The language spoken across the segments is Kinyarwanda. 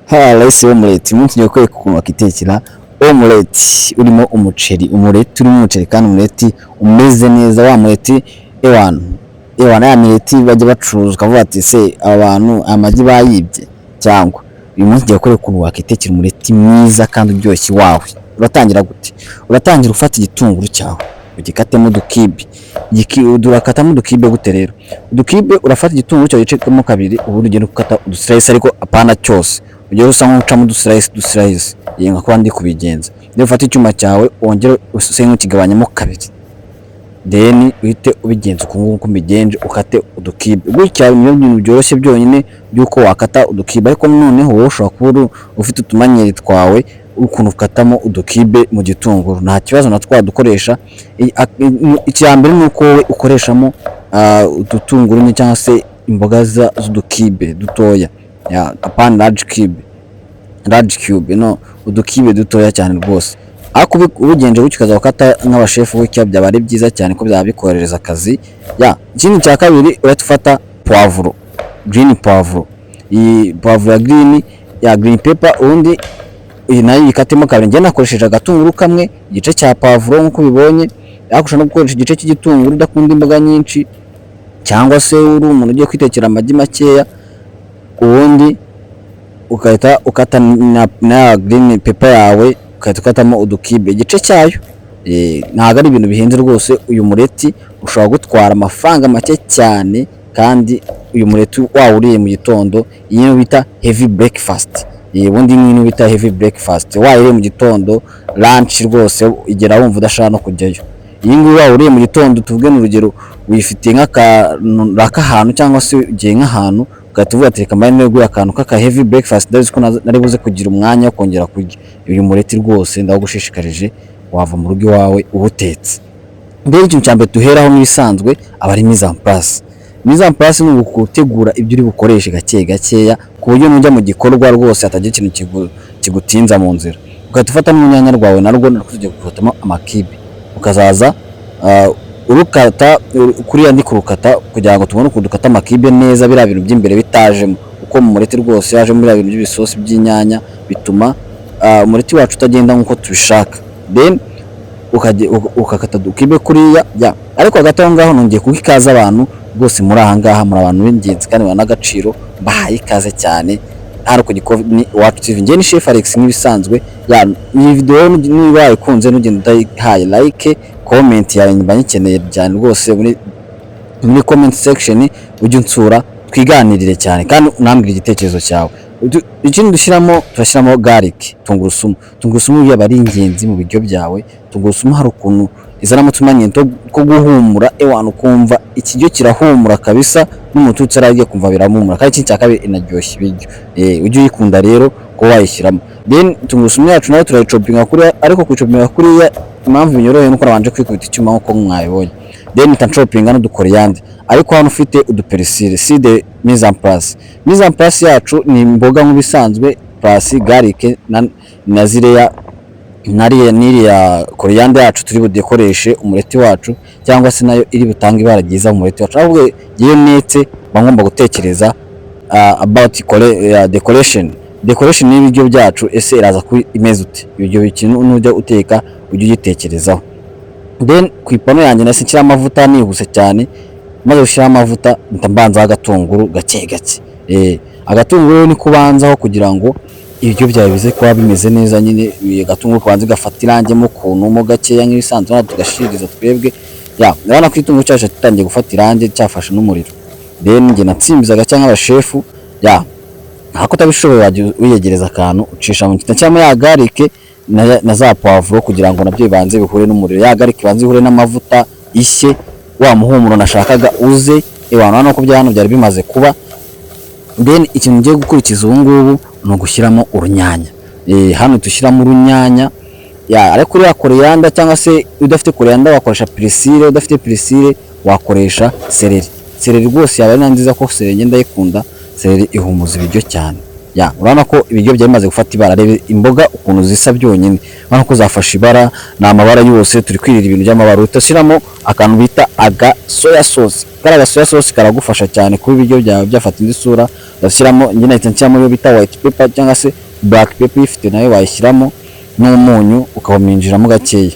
Rice omelette umunsi ngiye kwereka ukuntu wakitekera omelette urimo umuceri, urimo umuceri kandi omelette umeze neza, wa omelette ewana ya omelette bajya bacuruza ukavuga ati se abantu amagi bayibye cyangwa. Uyu munsi ngiye kwereka ukuntu wakitekera omelette mwiza kandi uryoshye wawe. Uratangira gute? Uratangira ufata igitunguru cyawe ugikatemo udukibe, urakatamo udukibe gute rero? Udukibe urafata igitunguru cyawe gicekamo kabiri, ubundi ugenda ukata uduslice ariko apana cyose, ujye usa nk'ucamo uduslice yenga kuba ndi kubigenza. Rero ufata icyuma cyawe wongere use nk'ukigabanyamo kabiri, then uhite ubigenza uko nguko mbigenje, ukate udukibe gutya. Niyo bintu byoroshye byonyine byuko wakata udukibe, ariko noneho wowe ushobora kuba ufite utumanyeri twawe ukuntu ukatamo udukibe mu gitunguru, nta kibazo na twadukoresha. Icyambere ni uko wowe ukoreshamo udutunguru cyangwa se imboga z'udukibe dutoya, apana large cube, no udukibe dutoya cyane rwose. Ariko ubigenje gutyo ukaza ukata nk'abashefu gutya byaba ari byiza cyane ko byaba bikohereza akazi. Ikindi cya kabiri uratufata poivro, green poivro, iyi poivro ya green pepper, ubundi iyi nayo ikatemo kabiri. Njye nakoresheje agatunguru kamwe, igice cya poivro nk'uko bibonye, yakusha no gukoresha igice cy'igitunguru udakunda imboga nyinshi, cyangwa se uri umuntu ugiye kwitekera amagi makeya, ubundi ukahita ukata na green pepper yawe, ukahita ukatamo udukibe igice cyayo. Ntabwo ari ibintu bihenze rwose. Uyu mureti ushobora gutwara amafaranga make cyane, kandi uyu mureti wawuriye mu gitondo, iyi bita heavy breakfast. Ubundi n'ibintu bita heavy breakfast wayiriye mu gitondo, lunch rwose igera wumva udashaka no kujyayo. Iyi ngiyi wawuriye mu gitondo, tuvuge n'urugero wifitiye nk'ahantu cyangwa se ugiye nk'ahantu, ugahita uvuga ati reka mbaye neguye akantu k'aka heavy breakfast, ndabizi ko nari buze kugira umwanya wo kongera kurya. Uyu mureti rwose ndawugushishikarije, wava mu rugo iwawe ubutetse. Mbere ikintu cya mbere duheraho n'ibisanzwe aba ari mise en place. Mise en place ni ugutegura ibyo uri bukoreshe gake gakeya, ku buryo nujya mu gikorwa rwose hatagira ikintu kigutinza mu nzira. Ugahita ufata n'urunyanya rwawe narwo tugiye gufatamo amakibe, ukazaza urukata kuriya ndi kurukata kugira ngo tubone uko dukata amakibe neza, biriya bintu by'imbere bitajemo, uko mu mureti rwose yaje muri bintu by'ibisosi by'inyanya bituma umureti wacu utagenda nk'uko tubishaka. Then ukakata dukibe kuriya, ariko hagati aho ngaho nongeye kuha ikaze abantu rwose muri aha ngaha, muri abantu b'ingenzi kandi banagaciro, bahaye ikaze cyane hano ku Gikoni Iwacu TV. Njye ni Chef Alex nk'ibisanzwe. Iyi video niba wayikunze ntugende udahaye like, comment yawe mba nyikeneye cyane rwose muri comment section, ujye unsura twiganirire cyane kandi unambwira igitekerezo cyawe. Ikindi turashyiramo garlic, tungurusumu yaba ari ingenzi mu biryo byawe. Tungurusumu hari ukuntu izana utumanyento ko guhumura, ukumva ikiryo kirahumura kabisa, n'umututsi aragiye kumva biramumura, kandi ikindi cya kabiri inaryoshya ibiryo. Ujye uyikunda rero ko wayishyiramo. Then tungurusumu yacu nayo turayicopinga kuriya, ariko kucopinga kuriya impamvu binyoroheye nuko nabanje kwikubita icyuma nk'uko mwabibonye. Then ncopinga n'udukoriyande, ariko hano ufite uduperisile si de mise en place. Mise en place yacu ni imboga nk'ibisanzwe plus garlic na zireya n'iriya koriyande yacu turi budekoreshe umureti wacu, cyangwa se nayo iri butanga ibara ryiza mu mureti wacu. Ahubwo iyo netse bagomba gutekereza about decoration y'ibiryo byacu, ese iraza ku imeze ute. Ibyo bikintu nujya uteka ujye ugitekerezaho. Then ku ipano yanjye nasi nshyira amavuta nihuse cyane, maze ushyira amavuta mbanza agatunguru gake gake. Agatunguru ni kubanzaho kugira ngo ibiryo byawe bize kuba bimeze neza. Nyine agatunguru kubanza gafata irange mu kuntu mo gakeya nk'ibisanzwe, natwe tugashiririza twebwe. Urabona ko igitunguru cyacu gitangiye gufata irange, cyafashe n'umuriro. Then njye natsimbizaga cyangwa abashefu, ako utabishoboye wajya wiyegereza akantu ucisha mu gitanda cyangwa ya garlic na za poivro, kugira ngo nabyo bibanze bihure n'umuriro. Ya garlic bibanze bihure n'amavuta ishye, wa muhumuro nashakaga uze. Urabona ko hano byari bimaze kuba. Then ikintu ngiye gukurikiza ubu ngubu ni ugushyiramo urunyanya. Hano dushyiramo urunyanya, ariko uriya koriyanda cyangwa se udafite koriyanda wakoresha perisile, udafite perisile wakoresha seleri. Seleri rwose yaba ari nziza, ko seleri ngenda yikunda. Seleri ihumuza ibiryo cyane. ya urabona ko ibiryo byari bimaze gufata ibara. Reba imboga ukuntu zisa byonyine, urabona ko zafashe ibara, ni amabara yose. Turi kwirira ibintu by'amabara. Utashyiramo akantu bita aga soya sauce, kariya soya sauce karagufasha cyane kuba ibiryo byawe byafata indi sura. Ugashyiramo njye nahita nshyiramo iyo bita white pepper cyangwa se black pepper, ifite nayo wayishyiramo n'umunyu ukawuminjiramo gakeya,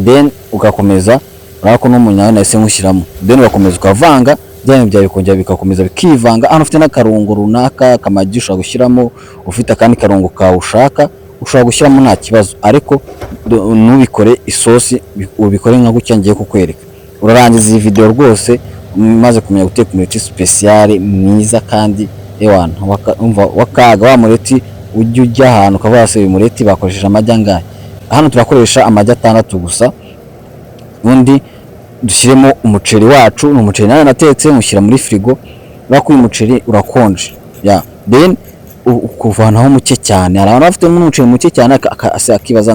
then ugakomeza. Urabona ko n'umunyu nawe nahise nkushyiramo, then ugakomeza ukavanga bya byawe bikongera bikakomeza bikivanga. Hano ufite n'akarungo runaka kamagi ushobora gushyiramo, ufite akandi karungo kawe ushaka ushobora gushyiramo nta kibazo, ariko ntubikore isosi, ubikore nka gutya ngiye kukwereka. Urarangiza iyi video rwose umaze kumenya guteka umureti special mwiza kandi ewana wakaga wa mureti ujya ahantu ukavuga se uyu mureti bakoresheje amagi angahe. Hano turakoresha amagi 6 gusa, undi dushyiremo umuceri wacu. Ni umuceri nawe natetse mushyira muri frigo, bako uyu muceri urakonje ya then ukuvanaho muke cyane. Hari abantu bafite umuceri muke cyane akibaza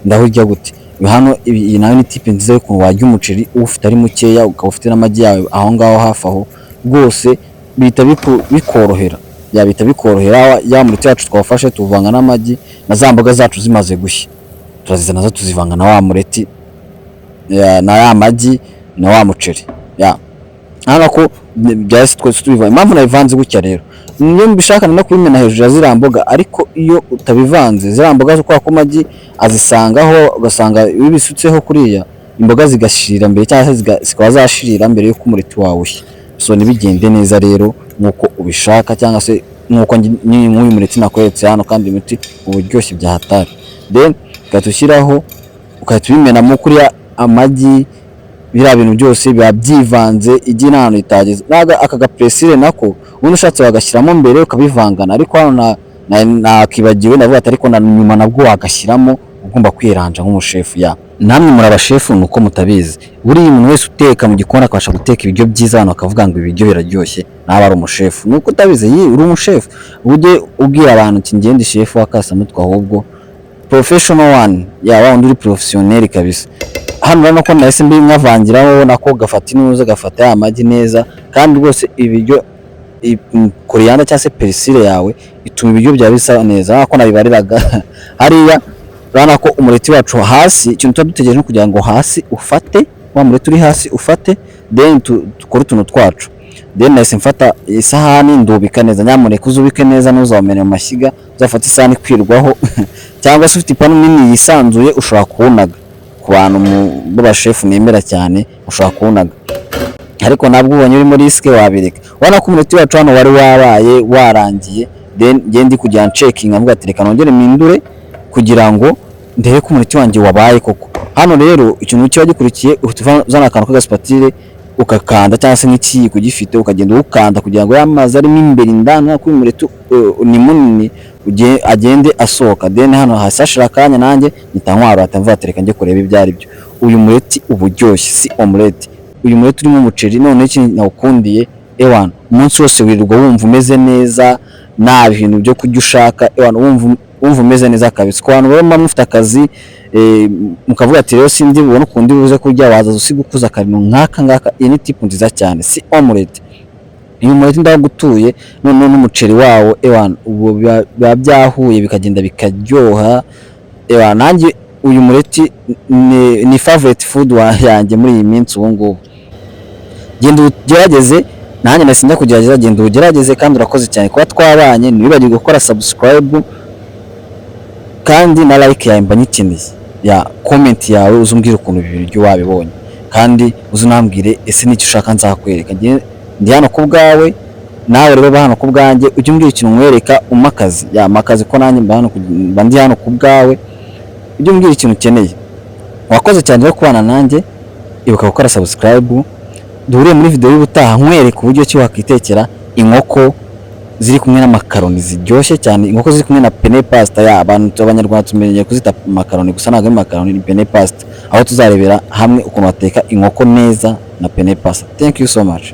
ndahurya gute. Hano iyi nayo ni tipe nziza yo wajya umuceri ufite ari mukeya, ukaba ufite n'amagi yawe aho ngaho hafi aho, rwose bita bikorohera bita bikorohera. Ya mureti wacu twafashe tuvanga n'amagi na za mboga zacu zimaze gushya, turazizana nazo tuzivanga na wa mureti na ya magi na wa muceri ya. Hano ko byase twese tubivanga. Impamvu nabivanze gutya rero, niyo mbishaka no kubimena hejuru ya ziriya mboga, ariko iyo utabivanze ziriya mboga zo kwa kumagi azisangaho, ugasanga iyo bisutseho kuriya imboga zigashirira mbere cyangwa zikaba zashirira mbere yuko umureti wawe ushya. So nibigende neza rero nkuko ubishaka, cyangwa se nkuko nk'uyu mureti nakweretse hano, kandi imiti uburyoshye bya hatari. Then ukatushyiraho ukatubimenamo kuriya amagi, biriya bintu byose biba byivanze, igi n'ahantu itageze. Naga aka gapresire nako ubundi ushatse wagashyiramo mbere ukabivangana, ariko hano nakibagiwe ndavuga ati ariko na nyuma nabwo wagashyiramo, ugomba kwiranja nk'umushefu ya. Namwe muri abashefu nuko mutabizi, buriya umuntu wese uteka mu gikoni akabasha guteka ibiryo byiza, abantu akavuga ngo ibiryo biraryoshye, nawe ari umushefu. Nuko utabizi uri umushefu, ujye ubwira abantu ati ngende shefu wakasamutwe, ahubwo professional one ya wa undi uri professionnel kabisa. Hano urabona ko nahise mbimwavangiraho nako gafata inuza, gafata amagi neza, kandi rwose ibiryo koriyanda cyangwa se perisile yawe ituma ibiryo byawe bisa neza. Nako nabibariraga hariya, urabona ko umureti wacu hasi, ikintu tuba dutegereje kugira ngo hasi ufate, wa mureti uri hasi ufate, then tukore utuntu twacu. Then nahise mfata isahani ndubika neza. Nyamuneka uzubike neza, ntuzawumene mu mashyiga, uzafata isahani kwirwaho cyangwa se ufite ipanu nini yisanzuye ushobora kuwunaga. Ku bantu b'abashefu nemera cyane ushobora kuwunaga, ariko nabwo ubonye uri muri riske wabireka. Urabona ko umureti wacu hano wari wabaye warangiye, then ngende kujya checking avuga ati reka nongere mpindure kugira ngo ndebe ko umureti wanjye wabaye koko. Hano rero ikintu kiba gikurikiye, uzana akantu k'agaspatile ukakanda, cyangwa se nk'ikiyiko gifite ukagenda ukanda kugira ngo yamazi arimo imbere indani ko umureti ni munini agende asohoka. Then hano hasashira akanya nanjye nitantwara atamvuga ati reka njye kureba ibyo ari byo. Uyu mureti ubujyoshye si omelette, uyu mureti urimo umuceri. None iki nawukundiye ewana, umunsi wose wirirwa wumva umeze neza, nta bintu byo kujya ushaka ewana, wumva umeze neza kabisa. Ku bantu baba mufite akazi mukavuga ati rero sindi bubone ukundi buze kurya, waza usiga ukuza akantu nk'aka ngaka. Iyi ni tipu nziza cyane, si omelette. Uyu mureti ndagutuye none n'umuceri wawo ewana, ubu biba byahuye bikagenda bikaryoha ewana. Nanjye uyu mureti ni favorite food yanjye muri iyi minsi ubu ngubu. Genda ugerageze, nanjye nasinda kugerageza, genda ugerageze. Kandi urakoze cyane kuba twabanye, ntibibagirwe gukora subscribe kandi na like yawe mba nyikeneye ya comment yawe, uzumbwira ukuntu ibiryo wabibonye, kandi uzunambwire ese n'icyo ushaka nzakwereka. Ndi hano ku bwawe, nawe rero ba hano ku bwanjye, ujye umbwira ikintu nkwereka umakazi ya makazi, ko nanjye mba ndi hano ku bwawe, ujye umbwira ikintu ukeneye. Wakoze cyane rero kubana nanjye, ibuka gukora subscribe. Duhuriye muri video y'ubutaha nkwereka uburyo ki wakitekera inkoko ziri kumwe n'amakaroni ziryoshye cyane, inkoko ziri kumwe na penne pasta. Ya abantu abanyarwanda tumenye kuzita makaroni gusa, ntabwo ari makaroni, ni penne pasta, aho tuzarebera hamwe ukuntu bateka inkoko neza na penne pasta. Thank you so much.